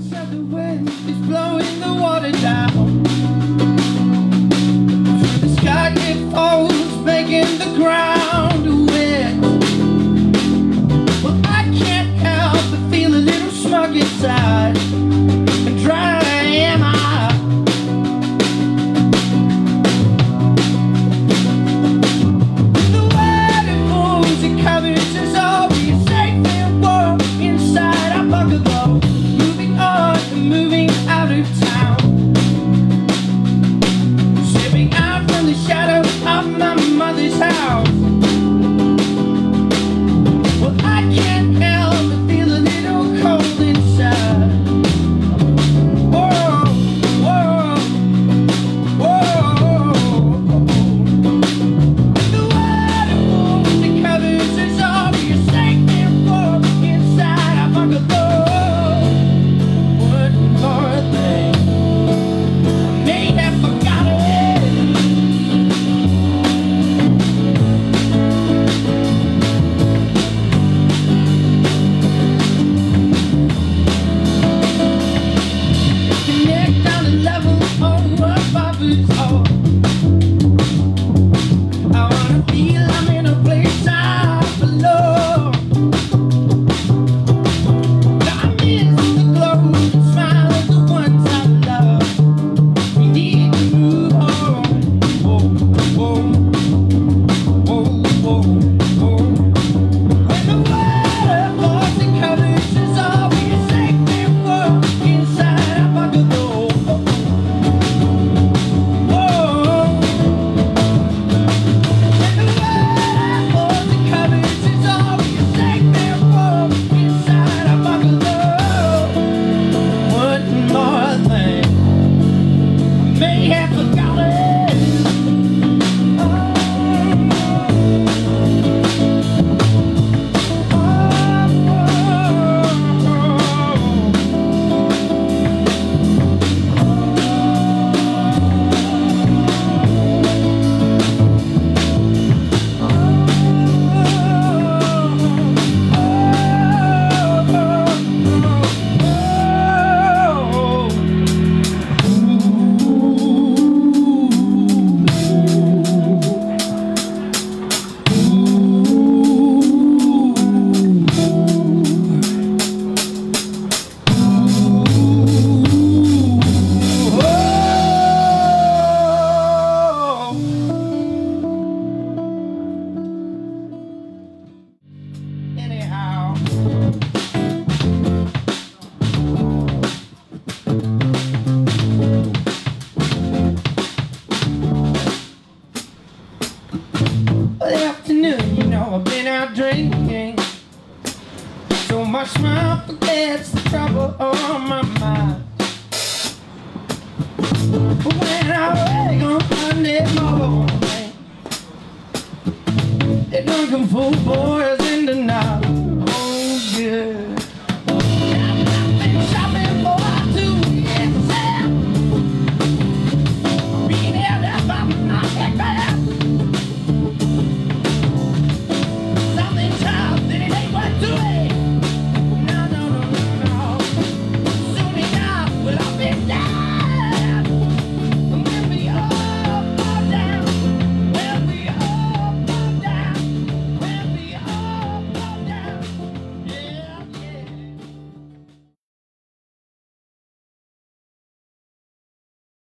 of the wind is blowing the water down. Through the sky it falls, making the ground wet. Well, I can't help but feel a little smug inside. And dry am I. The way it moves, it covers us all. Be safe and warm inside our bungalow. Moving on and moving out of town. Stepping out from the shadow of my mother's house. Well, I can't help but feel a little cold inside. Whoa, whoa, whoa. The way it moves, it covers us all. Be safe and warm inside our bungalow. One more thing, I may have forgotten. Connect on the level of what Puppies are. I wanna feel I'm in a place I belong. I miss the glow, the smile of the ones I love. We need to move on. Whoa, whoa, whoa, whoa, whoa. When the water falls and covers us all, we are safe and warm inside our bungalow. Whoa. When the water falls and covers us all, we are safe and warm inside our bungalow. One more thing, I may have forgotten. Anyhow, well, afternoon, you know I've been out drinking. So my smile forgets the trouble on my mind. But when I wake on Monday morning, the drunken fool boys